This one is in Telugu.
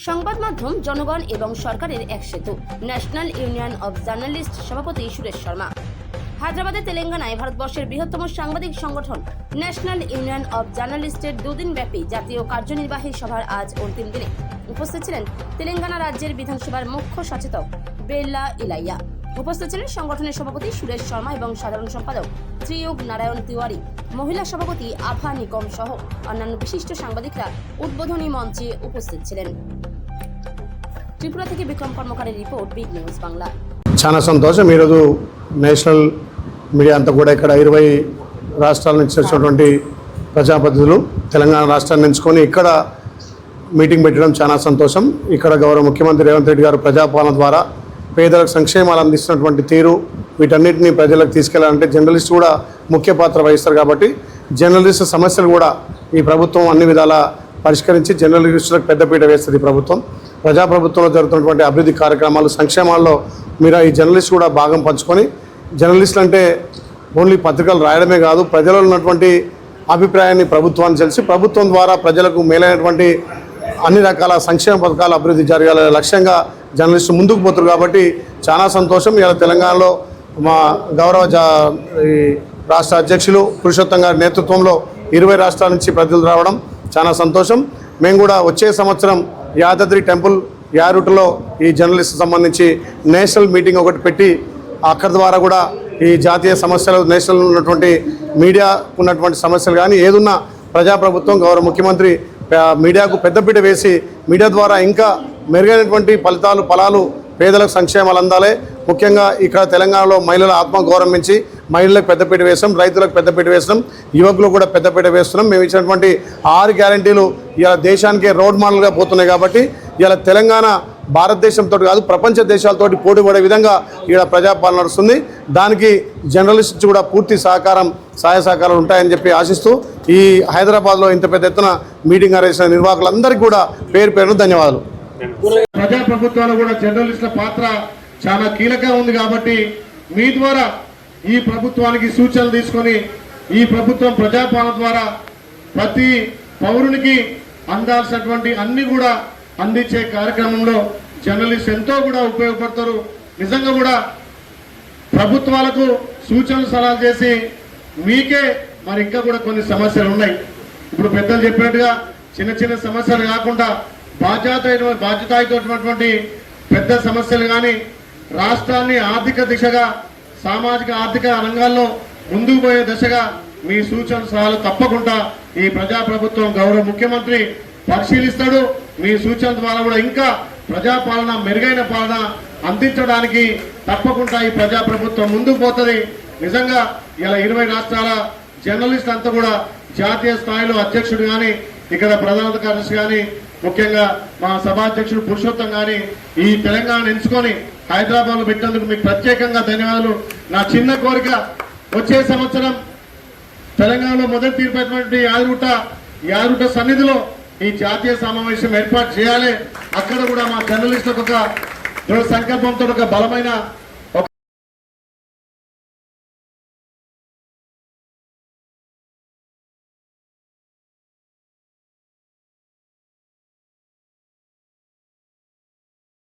সংবাদ মাধ্যম জনগণ এবং সরকারের এক সেতু। ন্যাশনাল ইউনিয়ন অব জার্নালিস্ট সভাপতি সুরেশ শর্মা। হায়দ্রাবাদে তেলেঙ্গানায় ভারতবর্ষের বৃহত্তম সাংবাদিক সংগঠন ন্যাশনাল ইউনিয়ন অব জার্নালিস্টের দুদিনব্যাপী জাতীয় কার্যনির্বাহী সভার আজ অন্তিম দিনে উপস্থিত ছিলেন তেলেঙ্গানা রাজ্যের বিধানসভার মুখ্য সচেতক বেল্লা ইলাইয়া। উপস্থিত ছিলেন সংগঠনের সভাপতি সুরেশ শর্মা এবং সাধারণ সম্পাদক ত্রিয়োগ নারায়ণ তিওয়ারি, মহিলা সভাপতি আভা নিকম সহ অন্যান্য বিশিষ্ট সাংবাদিকরা উদ্বোধনী মঞ্চে উপস্থিত ছিলেন। త్రిపుర থেকে విక్రమ్ కర్మకారి రిపోర్ట్ బిగ్ న్యూస్ బంగ్లా। చాలా సంతోషం। ఈరోజు నేషనల్ మీడియా అంతా కూడా ఇక్కడ 20 రాష్ట్రాల నుంచి వచ్చినటువంటి ప్రజాప్రతినిధులు తెలంగాణ రాష్ట్రాన్ని ఎంచుకొని ఇక్కడ మీటింగ్ పెట్టడం చాలా సంతోషం। ఇక్కడ గౌరవ ముఖ్యమంత్రి రేవంత్ రెడ్డి గారు ప్రజాపాలన ద్వారా పేదలకు సంక్షేమాలు అందిస్తున్నటువంటి తీరు, వీటన్నిటిని ప్రజలకు తీసుకెళ్లాలంటే జర్నలిస్ట్ కూడా ముఖ్య పాత్ర వహిస్తారు కాబట్టి జర్నలిస్ట్ సమస్యలు కూడా ఈ ప్రభుత్వం అన్ని విధాల పరిష్కరించి జర్నలిస్టులకు పెద్దపీట వేస్తుంది। ప్రభుత్వం ప్రజాప్రభుత్వంలో జరుగుతున్నటువంటి అభివృద్ధి కార్యక్రమాలు, సంక్షేమాల్లో మీరు ఈ జర్నలిస్ట్ కూడా భాగం పంచుకొని, జర్నలిస్టులు అంటే ఓన్లీ పత్రికలు రాయడమే కాదు, ప్రజలలో ఉన్నటువంటి అభిప్రాయాన్ని ప్రభుత్వాన్ని తెలిసి ప్రభుత్వం ద్వారా ప్రజలకు మేలైనటువంటి అన్ని రకాల సంక్షేమ పథకాలు అభివృద్ధి జరగాల లక్ష్యంగా జర్నలిస్టు ముందుకు పోతారు కాబట్టి చాలా సంతోషం। ఇలా తెలంగాణలో మా గౌరవ రాష్ట్ర అధ్యక్షులు పురుషోత్తం గారి నేతృత్వంలో 20 రాష్ట్రాల నుంచి ప్రతినిధులు రావడం చాలా సంతోషం। మేము కూడా వచ్చే సంవత్సరం యాదాద్రి టెంపుల్ యారుటలో ఈ జర్నలిస్ట్ సంబంధించి నేషనల్ మీటింగ్ ఒకటి పెట్టి అక్కడి ద్వారా కూడా ఈ జాతీయ సమస్యలు, నేషనల్ ఉన్నటువంటి మీడియా ఉన్నటువంటి సమస్యలు కానీ ఏదున్నా ప్రజాప్రభుత్వం గౌరవ ముఖ్యమంత్రి మీడియాకు పెద్దపీట వేసి మీడియా ద్వారా ఇంకా మెరుగైనటువంటి ఫలాలు పేదలకు సంక్షేమాలు అందాలి। ముఖ్యంగా ఇక్కడ తెలంగాణలో మహిళల ఆత్మగౌరవం పెంచి మహిళలకు పెద్దపీట వేస్తాం, రైతులకు పెద్దపీట వేస్తున్నాం, యువకులకు కూడా పెద్దపీట వేస్తున్నాం। మేము ఇచ్చినటువంటి 6 గ్యారంటీలు ఇలా దేశానికే రోడ్ మోడల్గా పోతున్నాయి కాబట్టి ఇలా తెలంగాణ భారతదేశంతో కాదు ప్రపంచ దేశాలతోటి పోటీ పడే విధంగా ఇక్కడ ప్రజాపాలన నడుస్తుంది। దానికి జర్నలిస్ట్ కూడా పూర్తి సహాయ సహకారాలు ఉంటాయని చెప్పి ఆశిస్తూ ఈ హైదరాబాద్లో ఇంత పెద్ద ఎత్తున మీటింగ్ అరేసిన నిర్వాహకులందరికీ కూడా పేరు పేరును ధన్యవాదాలు। ప్రజాప్రభుత్వాలు కూడా జర్నలిస్టుల పాత్ర చాలా కీలకంగా ఉంది కాబట్టి మీ ద్వారా ఈ ప్రభుత్వానికి సూచనలు తీసుకొని ఈ ప్రభుత్వం ప్రజాపాలన ద్వారా ప్రతి పౌరునికి అందాల్సినటువంటి అన్ని కూడా అందించే కార్యక్రమంలో జర్నలిస్ట్ ఎంతో కూడా ఉపయోగపడతారు। నిజంగా కూడా ప్రభుత్వాలకు సూచనలు సలహాలు చేసి మీకే మరి ఇంకా కూడా కొన్ని సమస్యలు ఉన్నాయి। ఇప్పుడు పెద్దలు చెప్పినట్టుగా చిన్న చిన్న సమస్యలు కాకుండా బాధ్యతాయుతమైనటువంటి పెద్ద సమస్యలు కానీ రాష్ట్రాన్ని ఆర్థిక దిశగా, సామాజిక ఆర్థిక రంగాల్లో ముందుకు పోయే దశగా మీ సూచనలు సలహాలు తప్పకుండా ఈ ప్రజాప్రభుత్వం గౌరవ ముఖ్యమంత్రి పరిశీలిస్తాడు। మీ సూచనల ద్వారా కూడా ఇంకా ప్రజాపాలన, మెరుగైన పాలన అందించడానికి తప్పకుండా ఈ ప్రజాప్రభుత్వం ముందుకు పోతుంది। నిజంగా ఇలా 20 రాష్ట్రాల జర్నలిస్ట్ అంతా కూడా జాతీయ స్థాయిలో అధ్యక్షుడు కానీ, ఇక్కడ ప్రధాన కార్యదర్శి కానీ, ముఖ్యంగా మా సభాధ్యక్షుడు పురుషోత్తం కానీ ఈ తెలంగాణ ఎంచుకొని హైదరాబాద్లో పెట్టినందుకు మీకు ప్రత్యేకంగా ధన్యవాదాలు। నా చిన్న కోరిక వచ్చే సంవత్సరం తెలంగాణలో మొదటి తీర్పైనటువంటి యారుట సన్నిధిలో ఈ జాతీయ సమావేశం ఏర్పాటు చేయాలి। అక్కడ కూడా మా జర్నలిస్టులకు ఒక దృఢ సంకల్పంతో ఒక బలమైన